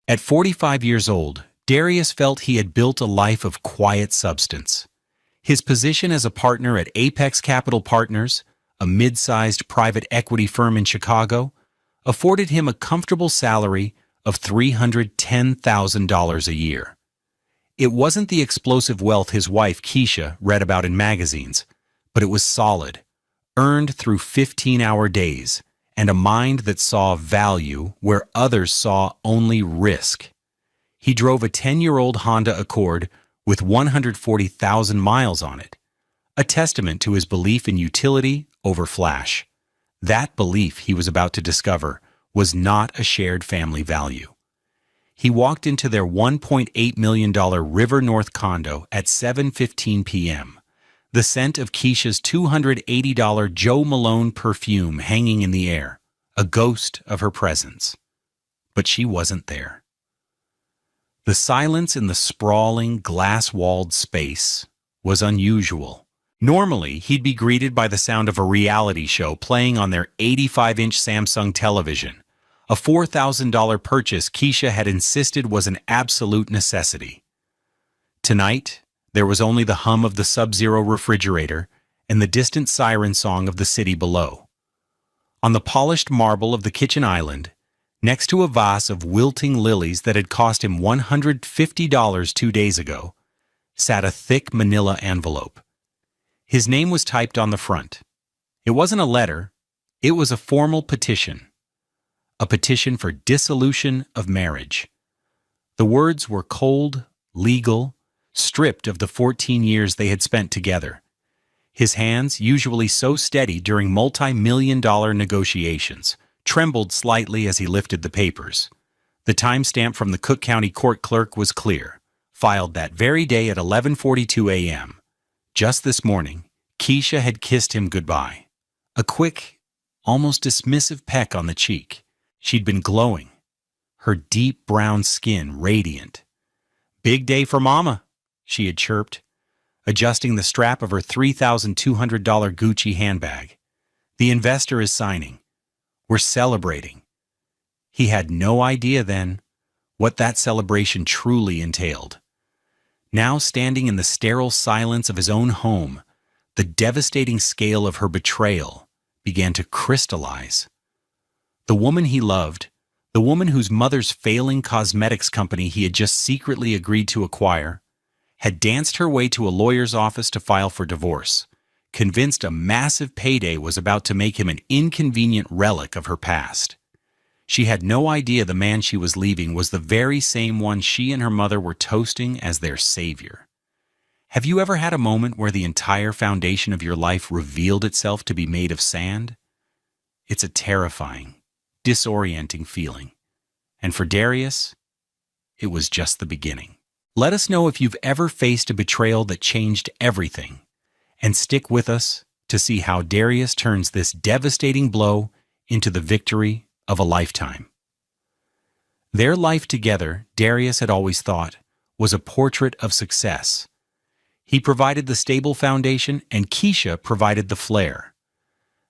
At 45 years old, Darius felt he had built a life of quiet substance. His position as a partner at Apex Capital Partners, a mid-sized private equity firm in Chicago, afforded him a comfortable salary of $310,000 a year. It wasn't the explosive wealth his wife, Keisha, read about in magazines, but it was solid, earned through 15-hour days, and a mind that saw value where others saw only risk. He drove a 10-year-old Honda Accord with 140,000 miles on it, a testament to his belief in utility over flash. That belief, he was about to discover, was not a shared family value. He walked into their $1.8 million River North condo at 7:15 p.m., the scent of Keisha's $280 Joe Malone perfume hanging in the air, a ghost of her presence. But she wasn't there. The silence in the sprawling, glass-walled space was unusual. Normally, he'd be greeted by the sound of a reality show playing on their 85-inch Samsung television, a $4,000 purchase Keisha had insisted was an absolute necessity. Tonight, there was only the hum of the Sub-Zero refrigerator and the distant siren song of the city below. On the polished marble of the kitchen island, next to a vase of wilting lilies that had cost him $150 2 days ago, sat a thick manila envelope. His name was typed on the front. It wasn't a letter, it was a formal petition. A petition for dissolution of marriage. The words were cold, legal, stripped of the 14 years they had spent together. His hands, usually so steady during multi-million-dollar negotiations, trembled slightly as he lifted the papers. The timestamp from the Cook County court clerk was clear, filed that very day at 11:42 a.m. Just this morning, Keisha had kissed him goodbye. A quick, almost dismissive peck on the cheek. She'd been glowing, her deep brown skin radiant. "Big day for Mama," she had chirped, adjusting the strap of her $3,200 Gucci handbag. "The investor is signing. We're celebrating." He had no idea then what that celebration truly entailed. Now standing in the sterile silence of his own home, the devastating scale of her betrayal began to crystallize. The woman he loved, the woman whose mother's failing cosmetics company he had just secretly agreed to acquire, had danced her way to a lawyer's office to file for divorce, convinced a massive payday was about to make him an inconvenient relic of her past. She had no idea the man she was leaving was the very same one she and her mother were toasting as their savior. Have you ever had a moment where the entire foundation of your life revealed itself to be made of sand? It's a terrifying, disorienting feeling. And for Darius, it was just the beginning. Let us know if you've ever faced a betrayal that changed everything, and stick with us to see how Darius turns this devastating blow into the victory of a lifetime. Their life together, Darius had always thought, was a portrait of success. He provided the stable foundation, and Keisha provided the flair.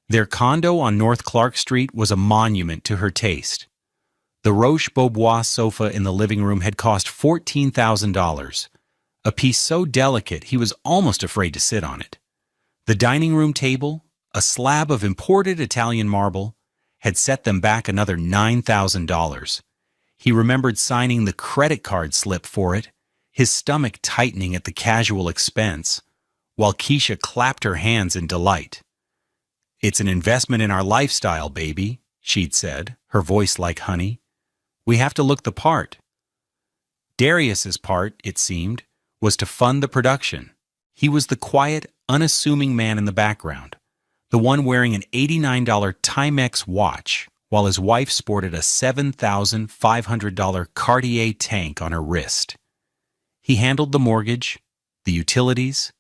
Their condo on North Clark Street was a monument to her taste. The Roche-Beaubois sofa in the living room had cost $14,000, a piece so delicate he was almost afraid to sit on it. The dining room table, a slab of imported Italian marble, had set them back another $9,000. He remembered signing the credit card slip for it, his stomach tightening at the casual expense, while Keisha clapped her hands in delight. "It's an investment in our lifestyle, baby," she'd said, her voice like honey. "We have to look the part." Darius's part, it seemed, was to fund the production. He was the quiet, unassuming man in the background, the one wearing an $89 Timex watch, while his wife sported a $7,500 Cartier tank on her wrist. He handled the mortgage, the utilities,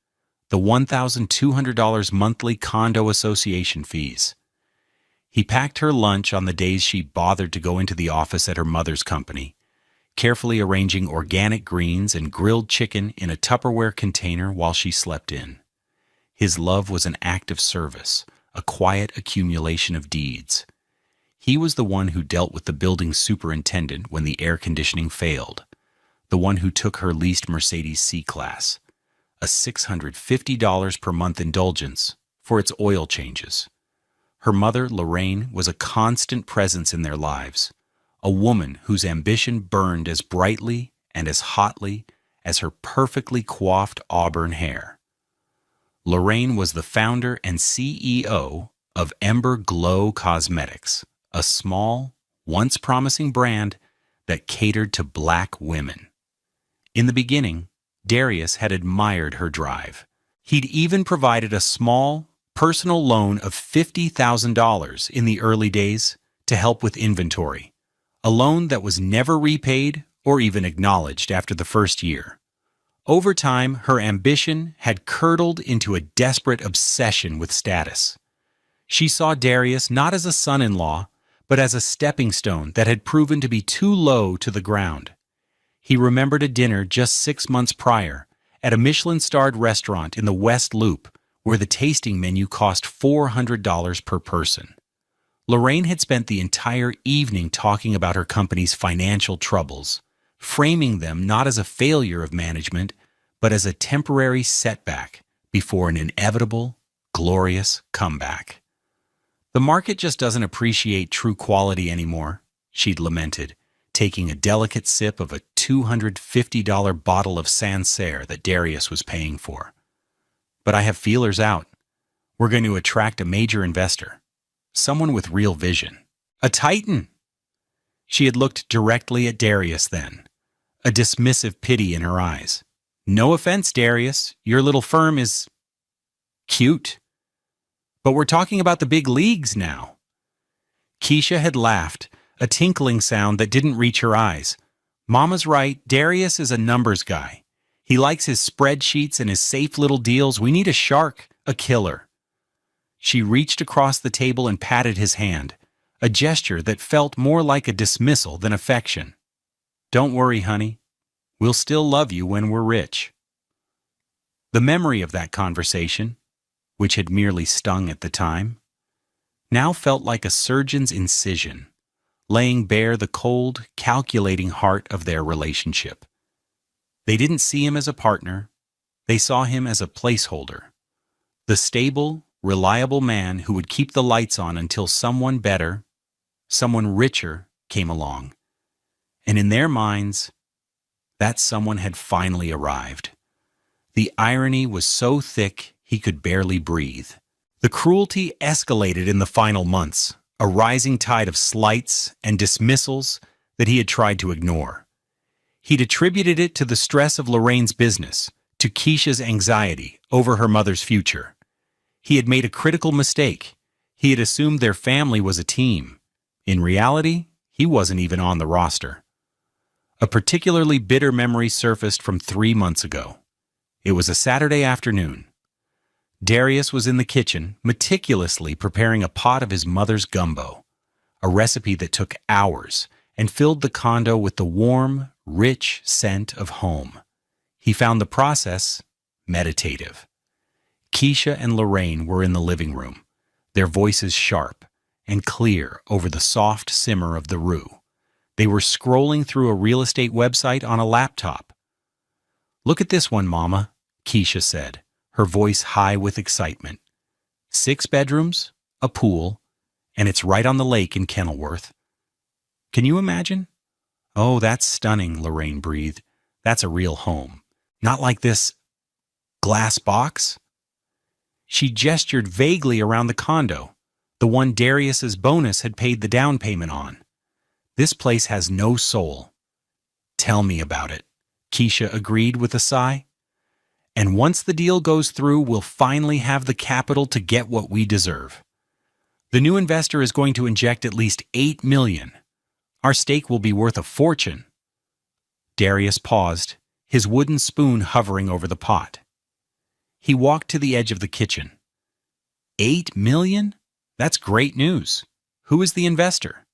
the $1,200 monthly condo association fees. He packed her lunch on the days she bothered to go into the office at her mother's company, carefully arranging organic greens and grilled chicken in a Tupperware container while she slept in. His love was an act of service, a quiet accumulation of deeds. He was the one who dealt with the building superintendent when the air conditioning failed, the one who took her leased Mercedes C-Class, a $650 per month indulgence for its oil changes. Her mother, Lorraine, was a constant presence in their lives, a woman whose ambition burned as brightly and as hotly as her perfectly coiffed auburn hair. Lorraine was the founder and CEO of Ember Glow Cosmetics, a small, once promising brand that catered to Black women. In the beginning, Darius had admired her drive. He'd even provided a small, personal loan of $50,000 in the early days to help with inventory, a loan that was never repaid or even acknowledged after the first year. Over time, her ambition had curdled into a desperate obsession with status. She saw Darius not as a son-in-law, but as a stepping stone that had proven to be too low to the ground. He remembered a dinner just 6 months prior at a Michelin-starred restaurant in the West Loop where the tasting menu cost $400 per person. Lorraine had spent the entire evening talking about her company's financial troubles, framing them not as a failure of management, but as a temporary setback before an inevitable, glorious comeback. "The market just doesn't appreciate true quality anymore," she'd lamented, taking a delicate sip of a $250 bottle of Sancerre that Darius was paying for. "But I have feelers out. We're going to attract a major investor, someone with real vision. A titan!" She had looked directly at Darius then, a dismissive pity in her eyes. "No offense, Darius, your little firm is cute. But we're talking about the big leagues now." Keisha had laughed, a tinkling sound that didn't reach her eyes. "Mama's right, Darius is a numbers guy. He likes his spreadsheets and his safe little deals. We need a shark, a killer." She reached across the table and patted his hand, a gesture that felt more like a dismissal than affection. "Don't worry, honey. We'll still love you when we're rich." The memory of that conversation, which had merely stung at the time, now felt like a surgeon's incision, laying bare the cold, calculating heart of their relationship. They didn't see him as a partner. They saw him as a placeholder, the stable, reliable man who would keep the lights on until someone better, someone richer, came along. And in their minds, that someone had finally arrived. The irony was so thick he could barely breathe. The cruelty escalated in the final months, a rising tide of slights and dismissals that he had tried to ignore. He'd attributed it to the stress of Lorraine's business, to Keisha's anxiety over her mother's future. He had made a critical mistake. He had assumed their family was a team. In reality, he wasn't even on the roster. A particularly bitter memory surfaced from 3 months ago. It was a Saturday afternoon. Darius was in the kitchen, meticulously preparing a pot of his mother's gumbo, a recipe that took hours and filled the condo with the warm, rich scent of home. He found the process meditative. Keisha and Lorraine were in the living room, their voices sharp and clear over the soft simmer of the roux. They were scrolling through a real estate website on a laptop. "Look at this one, Mama," Keisha said, her voice high with excitement. 6 bedrooms, a pool, and it's right on the lake in Kenilworth. "Can you imagine?" "Oh, that's stunning," Lorraine breathed. "That's a real home. Not like this glass box." She gestured vaguely around the condo, the one Darius's bonus had paid the down payment on. "This place has no soul." "Tell me about it," Keisha agreed with a sigh. "And once the deal goes through, we'll finally have the capital to get what we deserve. The new investor is going to inject at least $8 million. Our stake will be worth a fortune." Darius paused, his wooden spoon hovering over the pot. He walked to the edge of the kitchen. $8 million? That's great news. Who is the investor?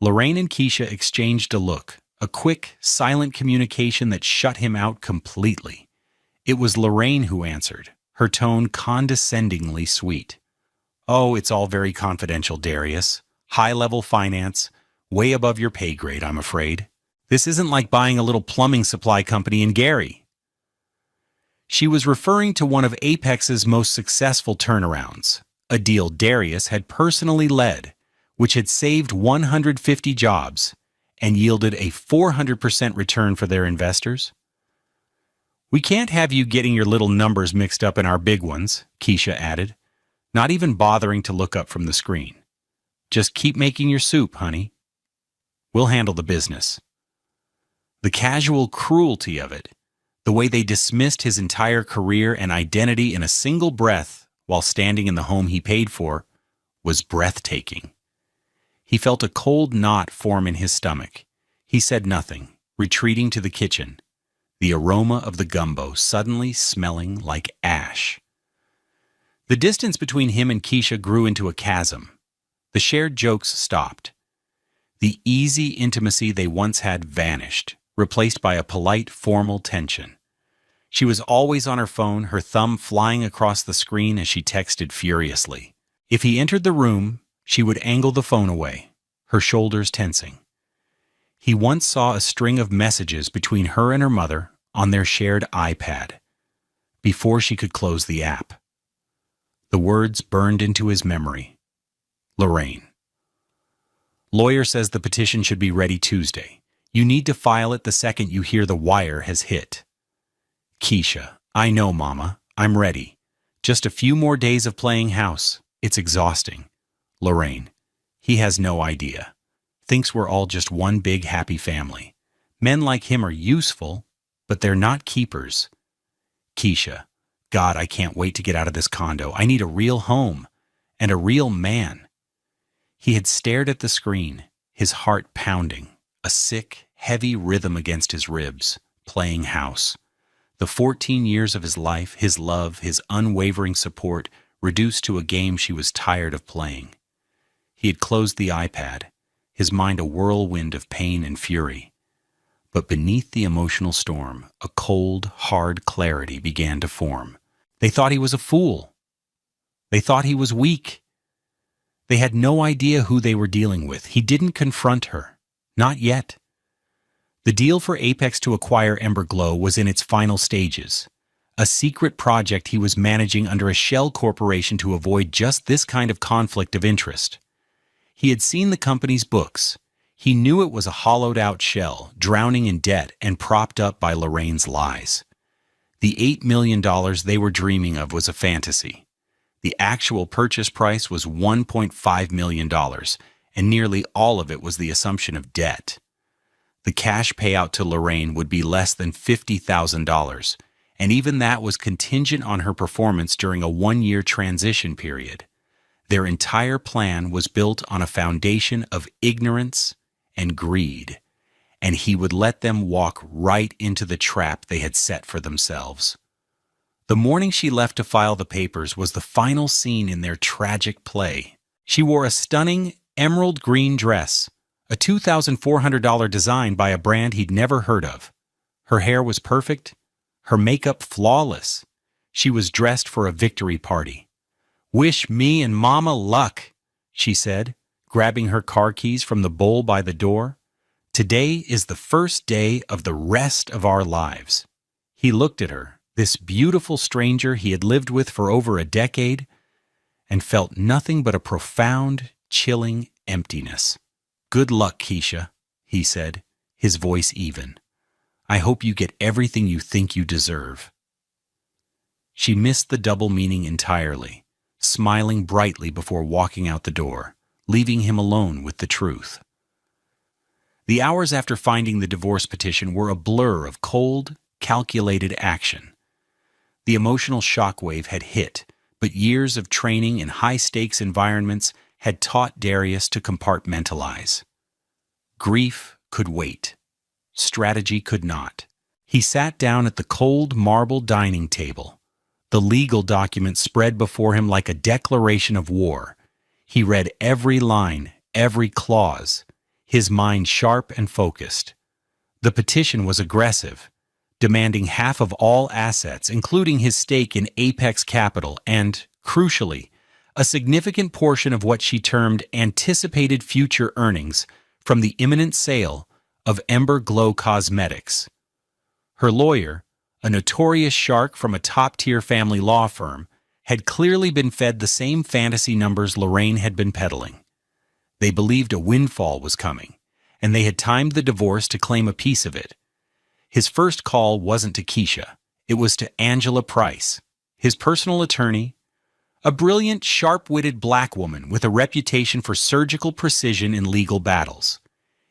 Lorraine and Keisha exchanged a look, a quick, silent communication that shut him out completely. It was Lorraine who answered, her tone condescendingly sweet. "Oh, it's all very confidential, Darius. High-level finance, way above your pay grade, I'm afraid. This isn't like buying a little plumbing supply company in Gary. She was referring to one of Apex's most successful turnarounds, a deal Darius had personally led, which had saved 150 jobs and yielded a 400% return for their investors. We can't have you getting your little numbers mixed up in our big ones, Keisha added, not even bothering to look up from the screen. Just keep making your soup, honey. We'll handle the business. The casual cruelty of it, the way they dismissed his entire career and identity in a single breath while standing in the home he paid for, was breathtaking. He felt a cold knot form in his stomach. He said nothing, retreating to the kitchen, the aroma of the gumbo suddenly smelling like ash. The distance between him and Keisha grew into a chasm. The shared jokes stopped. The easy intimacy they once had vanished, replaced by a polite, formal tension. She was always on her phone, her thumb flying across the screen as she texted furiously. If he entered the room, she would angle the phone away, her shoulders tensing. He once saw a string of messages between her and her mother on their shared iPad, before she could close the app. The words burned into his memory. Lorraine. Lawyer says the petition should be ready Tuesday. You need to file it the second you hear the wire has hit. Keisha. I know, Mama. I'm ready. Just a few more days of playing house. It's exhausting. Lorraine. He has no idea. Thinks we're all just one big happy family. Men like him are useful, but they're not keepers. Keisha. God, I can't wait to get out of this condo. I need a real home and a real man. He had stared at the screen, his heart pounding, a sick, heavy rhythm against his ribs, playing house. The 14 years of his life, his love, his unwavering support, reduced to a game she was tired of playing. He had closed the iPad, his mind a whirlwind of pain and fury. But beneath the emotional storm, a cold, hard clarity began to form. They thought he was a fool. They thought he was weak. They had no idea who they were dealing with. He didn't confront her. Not yet. The deal for Apex to acquire Emberglow was in its final stages. A secret project he was managing under a shell corporation to avoid just this kind of conflict of interest. He had seen the company's books. He knew it was a hollowed-out shell, drowning in debt and propped up by Lorraine's lies. The $8 million they were dreaming of was a fantasy. The actual purchase price was $1.5 million, and nearly all of it was the assumption of debt. The cash payout to Lorraine would be less than $50,000, and even that was contingent on her performance during a one-year transition period. Their entire plan was built on a foundation of ignorance and greed, and he would let them walk right into the trap they had set for themselves. The morning she left to file the papers was the final scene in their tragic play. She wore a stunning emerald green dress, a $2,400 design by a brand he'd never heard of. Her hair was perfect, her makeup flawless. She was dressed for a victory party. "Wish me and Mama luck," she said, grabbing her car keys from the bowl by the door. "Today is the first day of the rest of our lives." He looked at her, this beautiful stranger he had lived with for over a decade, and felt nothing but a profound, chilling emptiness. "Good luck, Keisha," he said, his voice even. "I hope you get everything you think you deserve." She missed the double meaning entirely, smiling brightly before walking out the door, leaving him alone with the truth. The hours after finding the divorce petition were a blur of cold, calculated action. The emotional shockwave had hit, but years of training in high-stakes environments had taught Darius to compartmentalize. Grief could wait. Strategy could not. He sat down at the cold marble dining table. The legal document spread before him like a declaration of war. He read every line, every clause, his mind sharp and focused. The petition was aggressive, demanding half of all assets, including his stake in Apex Capital and, crucially, a significant portion of what she termed anticipated future earnings from the imminent sale of Ember Glow Cosmetics. Her lawyer, a notorious shark from a top-tier family law firm, had clearly been fed the same fantasy numbers Lorraine had been peddling. They believed a windfall was coming, and they had timed the divorce to claim a piece of it. His first call wasn't to Keisha. It was to Angela Price, his personal attorney, a brilliant, sharp-witted black woman with a reputation for surgical precision in legal battles.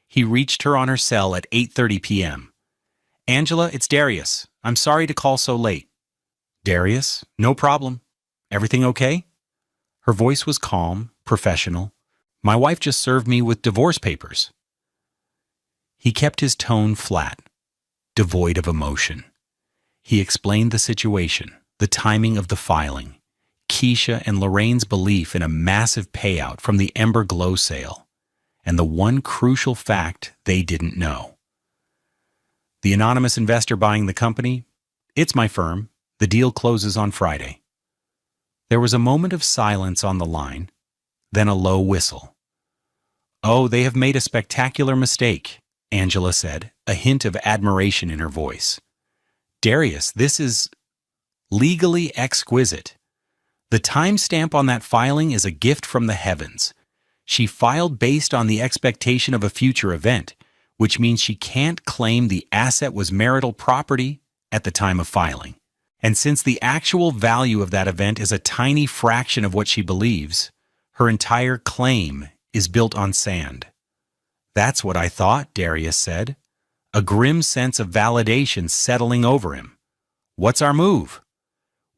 He reached her on her cell at 8:30 p.m. "Angela, it's Darius. I'm sorry to call so late." "Darius, no problem. Everything okay?" Her voice was calm, professional. "My wife just served me with divorce papers." He kept his tone flat, devoid of emotion. He explained the situation, the timing of the filing, Keisha and Lorraine's belief in a massive payout from the Ember Glow sale, and the one crucial fact they didn't know. "The anonymous investor buying the company? It's my firm. The deal closes on Friday." There was a moment of silence on the line, then a low whistle. "Oh, they have made a spectacular mistake," Angela said, a hint of admiration in her voice. "Darius, this is legally exquisite. The timestamp on that filing is a gift from the heavens. She filed based on the expectation of a future event, which means she can't claim the asset was marital property at the time of filing. And since the actual value of that event is a tiny fraction of what she believes, her entire claim is built on sand." "That's what I thought," Darius said, a grim sense of validation settling over him. "What's our move?"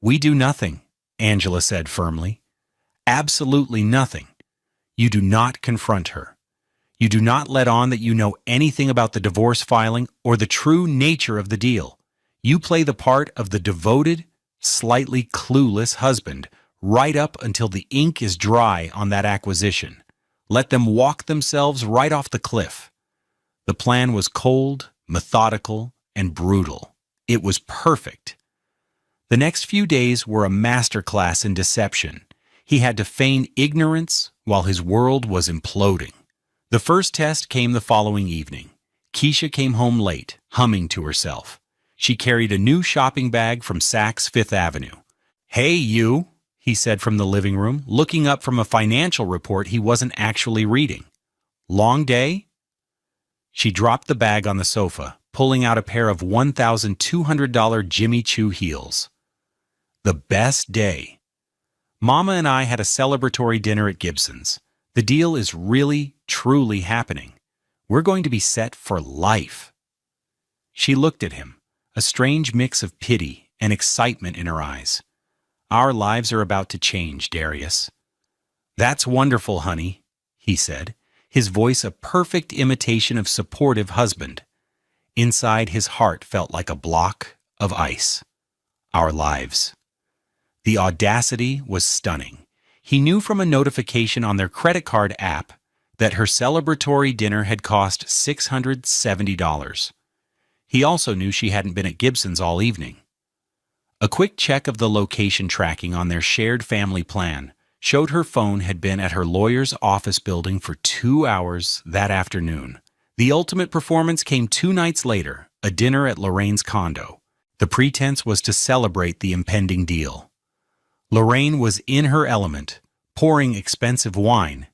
"We do nothing," Angela said firmly. "Absolutely nothing. You do not confront her. You do not let on that you know anything about the divorce filing or the true nature of the deal. You play the part of the devoted, slightly clueless husband right up until the ink is dry on that acquisition. Let them walk themselves right off the cliff." The plan was cold, methodical, and brutal. It was perfect. The next few days were a masterclass in deception. He had to feign ignorance while his world was imploding. The first test came the following evening. Keisha came home late, humming to herself. She carried a new shopping bag from Saks Fifth Avenue. "Hey, you," he said from the living room, looking up from a financial report he wasn't actually reading. "Long day?" She dropped the bag on the sofa, pulling out a pair of $1,200 Jimmy Choo heels. "The best day. Mama and I had a celebratory dinner at Gibson's. The deal is really, truly happening. We're going to be set for life." She looked at him, a strange mix of pity and excitement in her eyes. "Our lives are about to change, Darius." "That's wonderful, honey," he said, his voice a perfect imitation of supportive husband. Inside, his heart felt like a block of ice. Our lives. The audacity was stunning. He knew from a notification on their credit card app that her celebratory dinner had cost $670. He also knew she hadn't been at Gibson's all evening. A quick check of the location tracking on their shared family plan showed her phone had been at her lawyer's office building for 2 hours that afternoon. The ultimate performance came 2 nights later, a dinner at Lorraine's condo. The pretense was to celebrate the impending deal. Lorraine was in her element, pouring expensive wine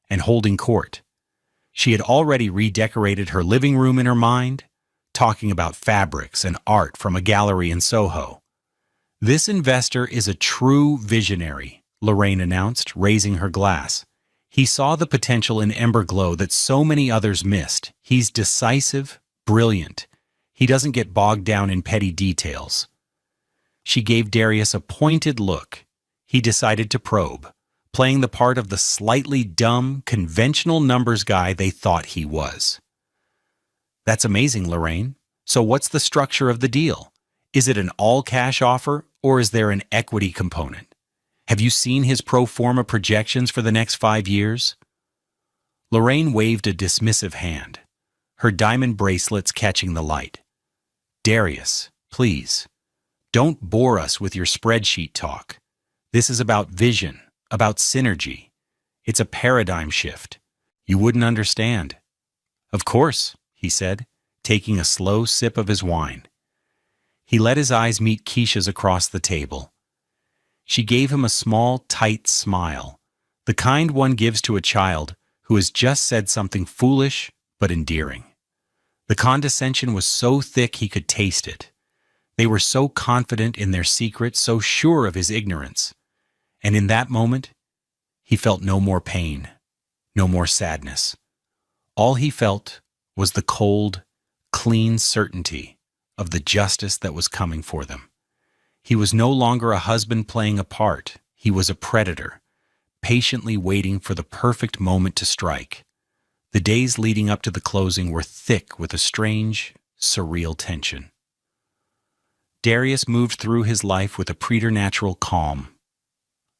and holding court. She had already redecorated her living room in her mind, talking about fabrics and art from a gallery in Soho. "This investor is a true visionary," Lorraine announced, raising her glass. "He saw the potential in Ember Glow that so many others missed. He's decisive, brilliant. He doesn't get bogged down in petty details." She gave Darius a pointed look. He decided to probe, playing the part of the slightly dumb, conventional numbers guy they thought he was. "That's amazing, Lorraine. So what's the structure of the deal? Is it an all-cash offer, or is there an equity component? Have you seen his pro forma projections for the next 5 years?" Lorraine waved a dismissive hand, her diamond bracelets catching the light. "Darius, please, don't bore us with your spreadsheet talk. This is about vision, about synergy. It's a paradigm shift. You wouldn't understand. Of course, he said, taking a slow sip of his wine. He let his eyes meet Keisha's across the table. She gave him a small, tight smile, the kind one gives to a child who has just said something foolish but endearing. The condescension was so thick he could taste it. They were so confident in their secret, so sure of his ignorance. And in that moment, he felt no more pain, no more sadness. All he felt was the cold, clean certainty of the justice that was coming for them. He was no longer a husband playing a part. He was a predator, patiently waiting for the perfect moment to strike. The days leading up to the closing were thick with a strange, surreal tension. Darius moved through his life with a preternatural calm,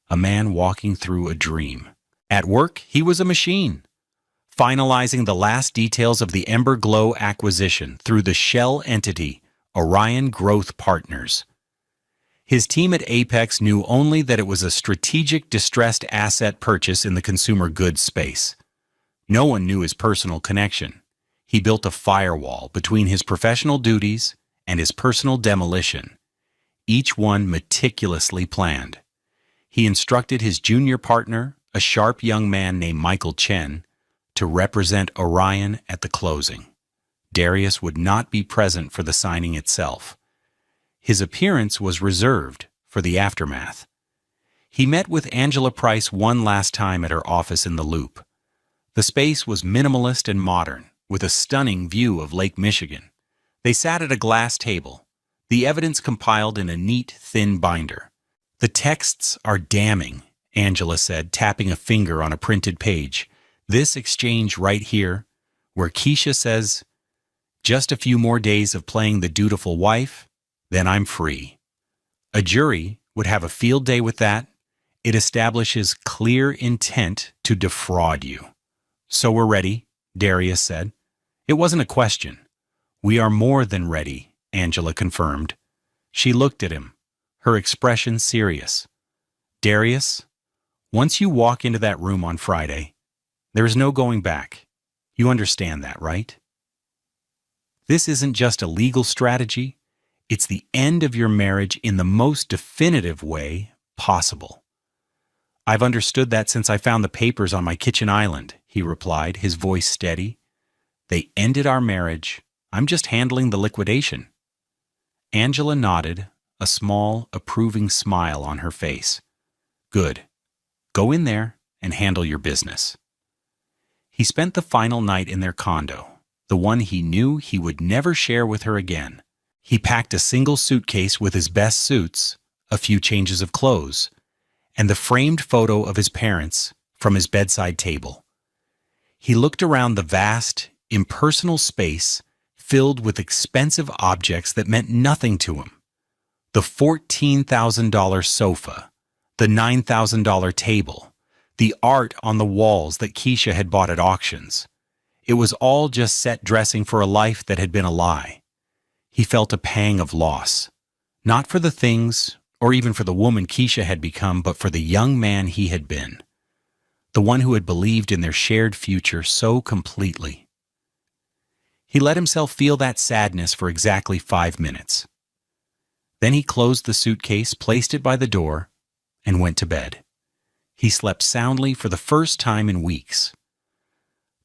a man walking through a dream. At work, he was a machine, finalizing the last details of the Ember Glow acquisition through the shell entity, Orion Growth Partners. His team at Apex knew only that it was a strategic distressed asset purchase in the consumer goods space. No one knew his personal connection. He built a firewall between his professional duties and his personal demolition, each one meticulously planned. He instructed his junior partner, a sharp young man named Michael Chen, to represent Orion at the closing. Darius would not be present for the signing itself. His appearance was reserved for the aftermath. He met with Angela Price one last time at her office in the Loop. The space was minimalist and modern, with a stunning view of Lake Michigan. They sat at a glass table, the evidence compiled in a neat, thin binder. "The texts are damning," Angela said, tapping a finger on a printed page. "This exchange right here, where Keisha says, 'Just a few more days of playing the dutiful wife, then I'm free.' A jury would have a field day with that. It establishes clear intent to defraud you." "So we're ready," Darius said. It wasn't a question. "We are more than ready," Angela confirmed. She looked at him, her expression serious. "Darius, once you walk into that room on Friday, there is no going back. You understand that, right? This isn't just a legal strategy. It's the end of your marriage in the most definitive way possible." "I've understood that since I found the papers on my kitchen island," he replied, his voice steady. "They ended our marriage. I'm just handling the liquidation." Angela nodded, a small, approving smile on her face. "Good. Go in there and handle your business." He spent the final night in their condo, the one he knew he would never share with her again. He packed a single suitcase with his best suits, a few changes of clothes, and the framed photo of his parents from his bedside table. He looked around the vast, impersonal space filled with expensive objects that meant nothing to him. The $14,000 sofa, the $9,000 table, the art on the walls that Keisha had bought at auctions. It was all just set dressing for a life that had been a lie. He felt a pang of loss, not for the things or even for the woman Keisha had become, but for the young man he had been, the one who had believed in their shared future so completely. He let himself feel that sadness for exactly 5 minutes. Then he closed the suitcase, placed it by the door, and went to bed. He slept soundly for the first time in weeks.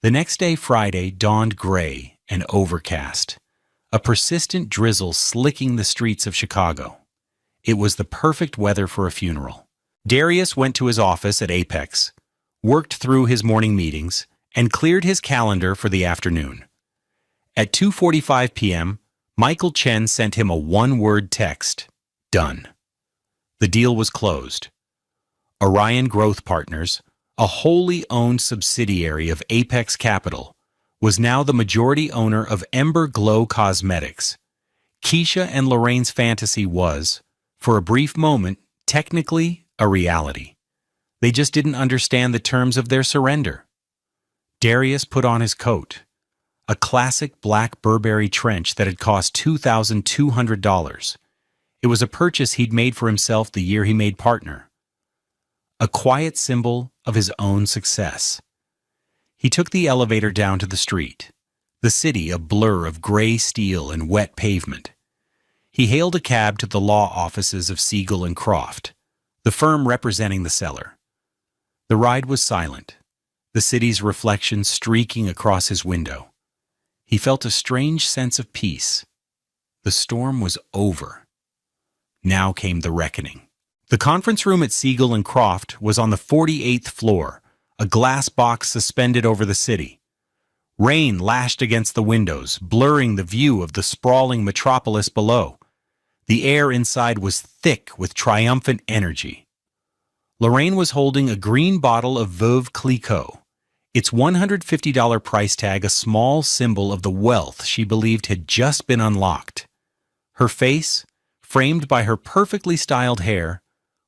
The next day, Friday, dawned gray and overcast, a persistent drizzle slicking the streets of Chicago. It was the perfect weather for a funeral. Darius went to his office at Apex, worked through his morning meetings, and cleared his calendar for the afternoon. At 2:45 p.m., Michael Chen sent him a one-word text: "Done." The deal was closed. Orion Growth Partners, a wholly owned subsidiary of Apex Capital, was now the majority owner of Ember Glow Cosmetics. Keisha and Lorraine's fantasy was, for a brief moment, technically a reality. They just didn't understand the terms of their surrender. Darius put on his coat, a classic black Burberry trench that had cost $2,200. It was a purchase he'd made for himself the year he made partner. a quiet symbol of his own success. He took the elevator down to the street, the city a blur of gray steel and wet pavement. He hailed a cab to the law offices of Siegel and Croft, the firm representing the seller. The ride was silent, the city's reflection streaking across his window. He felt a strange sense of peace. The storm was over. Now came the reckoning. The conference room at Siegel and Croft was on the 48th floor, a glass box suspended over the city. Rain lashed against the windows, blurring the view of the sprawling metropolis below. The air inside was thick with triumphant energy. Lorraine was holding a green bottle of Veuve Clicquot, its $150 price tag a small symbol of the wealth she believed had just been unlocked. Her face, framed by her perfectly styled hair,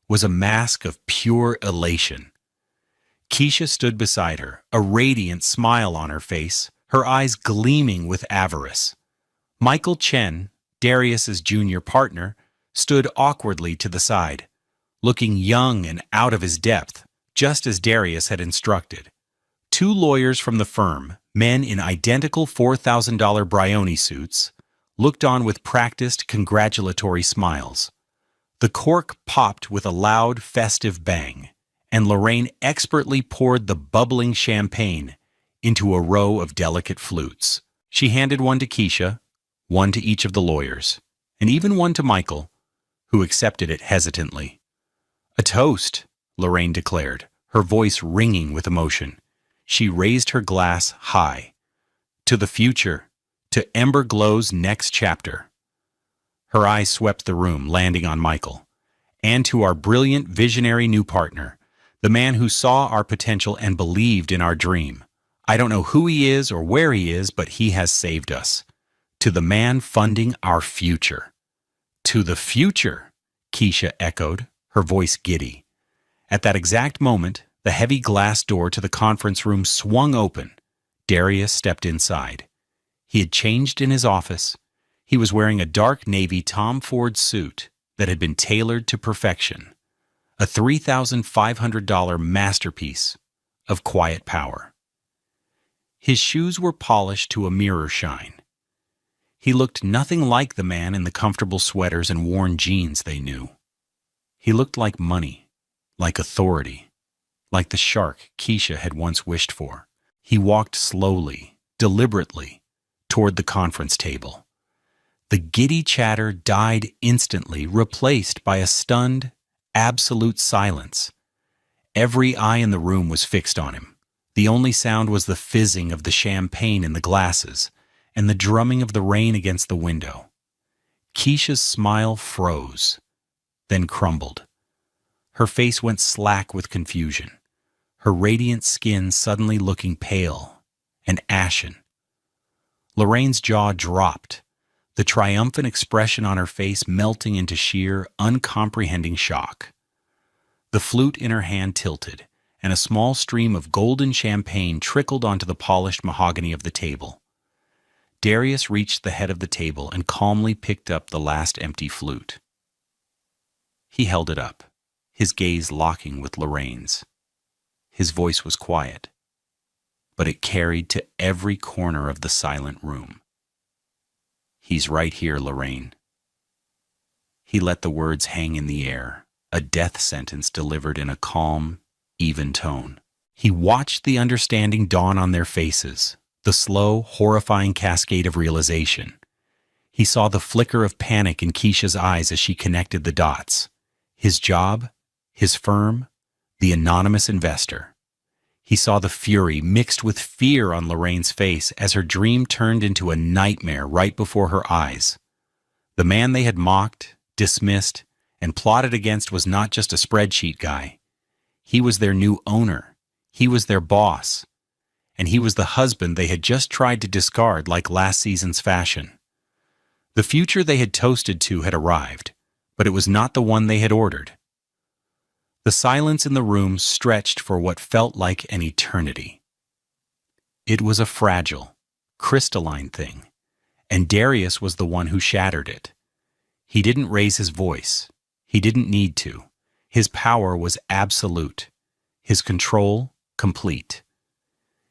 was a mask of pure elation. Keisha stood beside her, a radiant smile on her face, her eyes gleaming with avarice. Michael Chen, Darius's junior partner, stood awkwardly to the side, looking young and out of his depth, just as Darius had instructed. Two lawyers from the firm, men in identical $4,000 Brioni suits, looked on with practiced, congratulatory smiles. The cork popped with a loud, festive bang, and Lorraine expertly poured the bubbling champagne into a row of delicate flutes. She handed one to Keisha, one to each of the lawyers, and even one to Michael, who accepted it hesitantly. "A toast," Lorraine declared, her voice ringing with emotion. She raised her glass high. "To the future, to Ember Glow's next chapter." Her eyes swept the room, landing on Michael. "And to our brilliant, visionary new partner, the man who saw our potential and believed in our dream. I don't know who he is or where he is, but he has saved us. To the man funding our future." "To the future," Keisha echoed, her voice giddy. At that exact moment, the heavy glass door to the conference room swung open. Darius stepped inside. He had changed in his office. He was wearing a dark navy Tom Ford suit that had been tailored to perfection, a $3,500 masterpiece of quiet power. His shoes were polished to a mirror shine. He looked nothing like the man in the comfortable sweaters and worn jeans they knew. He looked like money, like authority, like the shark Keisha had once wished for. He walked slowly, deliberately, toward the conference table. The giddy chatter died instantly, replaced by a stunned, absolute silence. Every eye in the room was fixed on him. The only sound was the fizzing of the champagne in the glasses and the drumming of the rain against the window. Keisha's smile froze, then crumbled. Her face went slack with confusion, her radiant skin suddenly looking pale and ashen. Lorraine's jaw dropped, the triumphant expression on her face melting into sheer, uncomprehending shock. The flute in her hand tilted, and a small stream of golden champagne trickled onto the polished mahogany of the table. Darius reached the head of the table and calmly picked up the last empty flute. He held it up, his gaze locking with Lorraine's. His voice was quiet, but it carried to every corner of the silent room. "He's right here, Lorraine." He let the words hang in the air, a death sentence delivered in a calm, even tone. He watched the understanding dawn on their faces, the slow, horrifying cascade of realization. He saw the flicker of panic in Keisha's eyes as she connected the dots. His job, his firm, the anonymous investor. He saw the fury mixed with fear on Lorraine's face as her dream turned into a nightmare right before her eyes. The man they had mocked, dismissed, and plotted against was not just a spreadsheet guy. He was their new owner. He was their boss. And he was the husband they had just tried to discard like last season's fashion. The future they had toasted to had arrived, but it was not the one they had ordered. The silence in the room stretched for what felt like an eternity. It was a fragile, crystalline thing, and Darius was the one who shattered it. He didn't raise his voice. He didn't need to. His power was absolute, his control complete.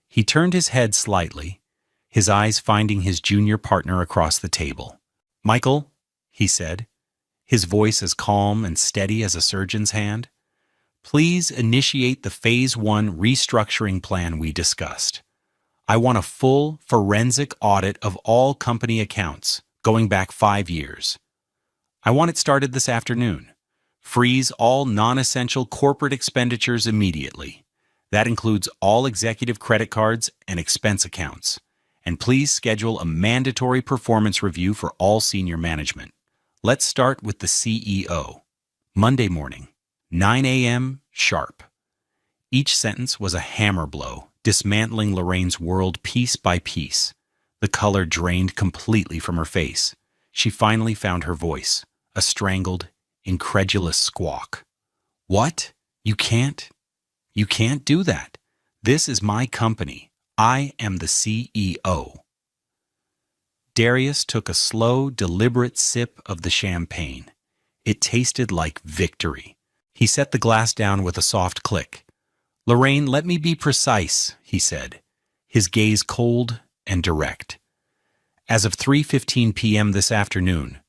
He turned his head slightly, his eyes finding his junior partner across the table. "Michael," he said, his voice as calm and steady as a surgeon's hand, "please initiate the Phase 1 restructuring plan we discussed. I want a full forensic audit of all company accounts, going back 5 years. I want it started this afternoon. Freeze all non-essential corporate expenditures immediately. That includes all executive credit cards and expense accounts. And please schedule a mandatory performance review for all senior management. Let's start with the CEO. Monday morning, 9 a.m. sharp." Each sentence was a hammer blow, dismantling Lorraine's world piece by piece. The color drained completely from her face. She finally found her voice, a strangled, incredulous squawk. "What? You can't do that. This is my company. I am the CEO." Darius took a slow, deliberate sip of the champagne. It tasted like victory. He set the glass down with a soft click. "Lorraine, let me be precise," he said, his gaze cold and direct. "As of 3:15 p.m. this afternoon,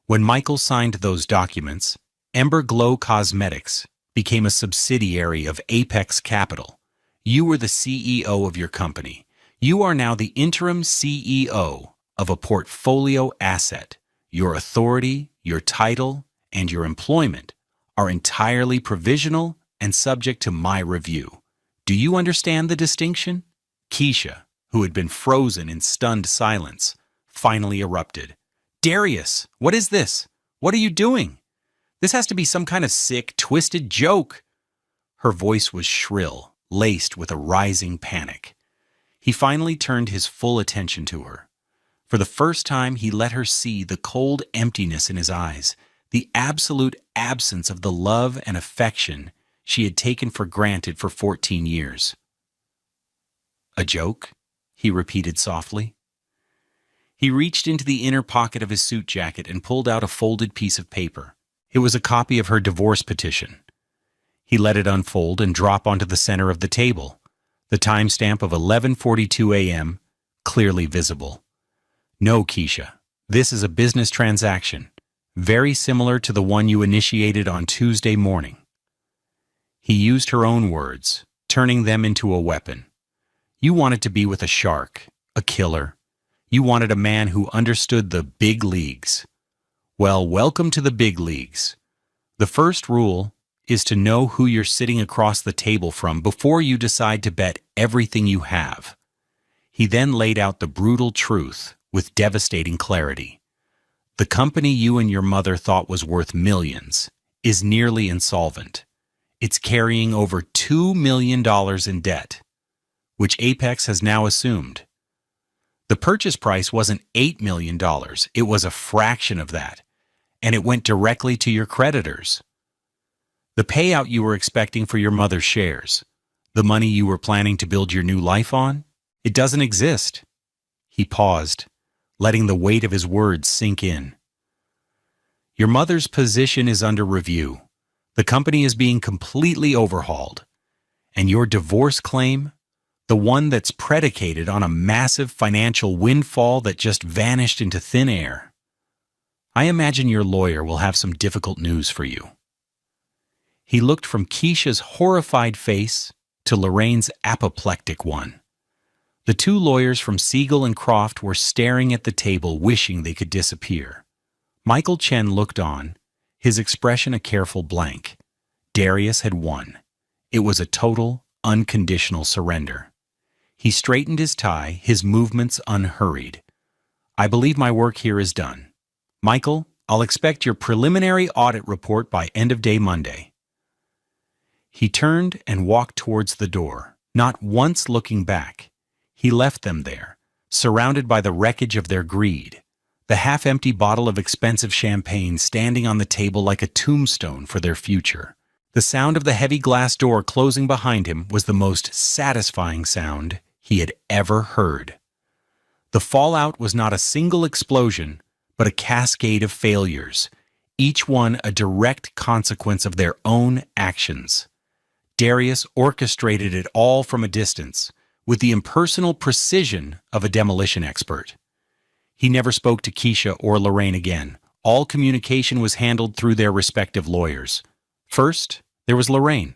when Michael signed those documents, Ember Glow Cosmetics became a subsidiary of Apex Capital. You were the CEO of your company. You are now the interim CEO of a portfolio asset. Your authority, your title, and your employment are entirely provisional and subject to my review. Do you understand the distinction?" Keisha, who had been frozen in stunned silence, finally erupted. "Darius, what is this? What are you doing? This has to be some kind of sick, twisted joke." Her voice was shrill, laced with a rising panic. He finally turned his full attention to her. For the first time, he let her see the cold emptiness in his eyes, the absolute absence of the love and affection she had taken for granted for 14 years. "A joke?" he repeated softly. He reached into the inner pocket of his suit jacket and pulled out a folded piece of paper. It was a copy of her divorce petition. He let it unfold and drop onto the center of the table, the timestamp of 11:42 a.m. clearly visible. "No, Keisha, this is a business transaction, very similar to the one you initiated on Tuesday morning." He used her own words, turning them into a weapon. "You wanted to be with a shark, a killer. You wanted a man who understood the big leagues. Well, welcome to the big leagues. The first rule is to know who you're sitting across the table from before you decide to bet everything you have." He then laid out the brutal truth with devastating clarity. "The company you and your mother thought was worth millions is nearly insolvent. It's carrying over $2 million in debt, which Apex has now assumed. The purchase price wasn't $8 million, it was a fraction of that, and it went directly to your creditors. The payout you were expecting for your mother's shares, the money you were planning to build your new life on, it doesn't exist." He paused, letting the weight of his words sink in. "Your mother's position is under review. The company is being completely overhauled. And your divorce claim, the one that's predicated on a massive financial windfall that just vanished into thin air. I imagine your lawyer will have some difficult news for you." He looked from Keisha's horrified face to Lorraine's apoplectic one. The two lawyers from Siegel and Croft were staring at the table, wishing they could disappear. Michael Chen looked on, his expression a careful blank. Darius had won. It was a total, unconditional surrender. He straightened his tie, his movements unhurried. "I believe my work here is done. Michael, I'll expect your preliminary audit report by end of day Monday." He turned and walked towards the door, not once looking back. He left them there, surrounded by the wreckage of their greed, the half-empty bottle of expensive champagne standing on the table like a tombstone for their future. The sound of the heavy glass door closing behind him was the most satisfying sound he had ever heard. The fallout was not a single explosion, but a cascade of failures, each one a direct consequence of their own actions. Darius orchestrated it all from a distance, with the impersonal precision of a demolition expert. He never spoke to Keisha or Lorraine again. All communication was handled through their respective lawyers. First, there was Lorraine.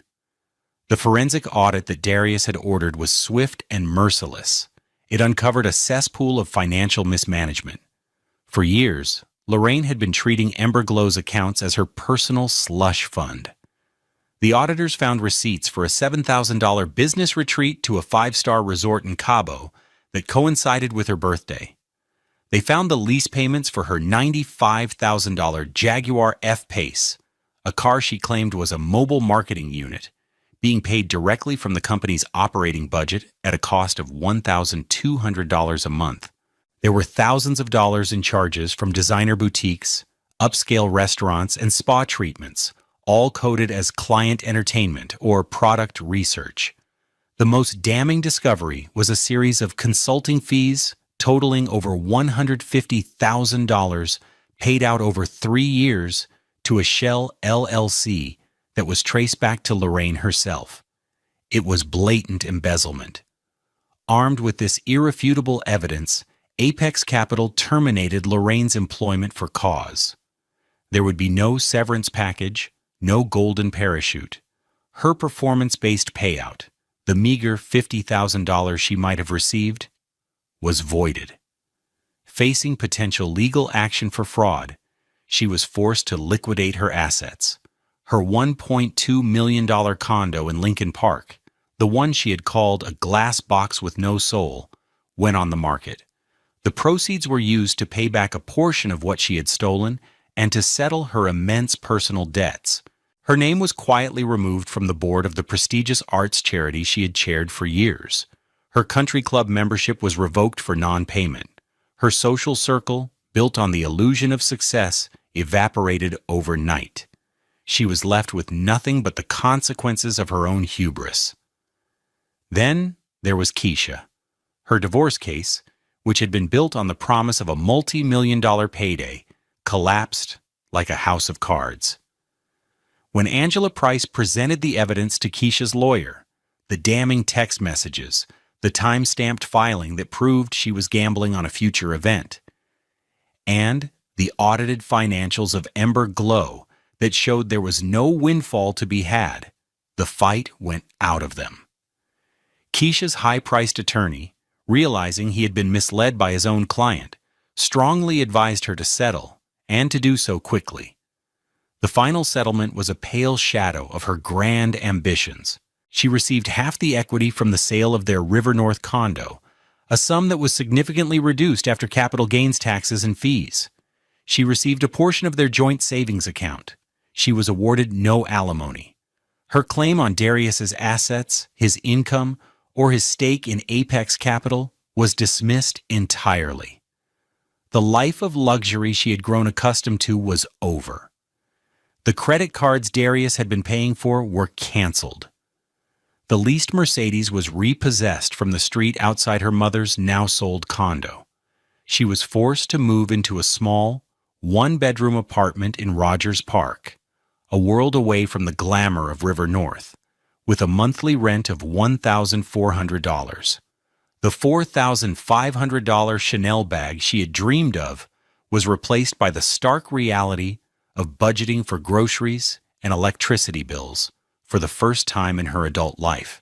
The forensic audit that Darius had ordered was swift and merciless. It uncovered a cesspool of financial mismanagement. For years, Lorraine had been treating Emberglow's accounts as her personal slush fund. The auditors found receipts for a $7,000 business retreat to a five-star resort in Cabo that coincided with her birthday. They found the lease payments for her $95,000 Jaguar F-Pace, a car she claimed was a mobile marketing unit, being paid directly from the company's operating budget at a cost of $1,200 a month. There were thousands of dollars in charges from designer boutiques, upscale restaurants, and spa treatments, all coded as client entertainment or product research. The most damning discovery was a series of consulting fees totaling over $150,000 paid out over 3 years to a shell LLC that was traced back to Lorraine herself. It was blatant embezzlement. Armed with this irrefutable evidence, Apex Capital terminated Lorraine's employment for cause. There would be no severance package, no golden parachute. Her performance-based payout, the meager $50,000 she might have received, was voided. Facing potential legal action for fraud, she was forced to liquidate her assets. Her $1.2 million condo in Lincoln Park, the one she had called a glass box with no soul, went on the market. The proceeds were used to pay back a portion of what she had stolen and to settle her immense personal debts. Her name was quietly removed from the board of the prestigious arts charity she had chaired for years. Her country club membership was revoked for non-payment. Her social circle, built on the illusion of success, evaporated overnight. She was left with nothing but the consequences of her own hubris. Then there was Keisha. Her divorce case, which had been built on the promise of a multi-million-dollar payday, collapsed like a house of cards. When Angela Price presented the evidence to Keisha's lawyer, the damning text messages, the time-stamped filing that proved she was gambling on a future event, and the audited financials of Emberglow that showed there was no windfall to be had, the fight went out of them. Keisha's high-priced attorney, realizing he had been misled by his own client, strongly advised her to settle, and to do so quickly. The final settlement was a pale shadow of her grand ambitions. She received half the equity from the sale of their River North condo, a sum that was significantly reduced after capital gains taxes and fees. She received a portion of their joint savings account. She was awarded no alimony. Her claim on Darius's assets, his income, or his stake in Apex Capital was dismissed entirely. The life of luxury she had grown accustomed to was over. The credit cards Darius had been paying for were canceled. The leased Mercedes was repossessed from the street outside her mother's now-sold condo. She was forced to move into a small, one-bedroom apartment in Rogers Park, a world away from the glamour of River North, with a monthly rent of $1,400. The $4,500 Chanel bag she had dreamed of was replaced by the stark reality of budgeting for groceries and electricity bills for the first time in her adult life.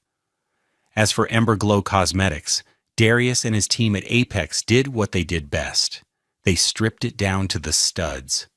As for Emberglow Cosmetics, Darius and his team at Apex did what they did best. They stripped it down to the studs.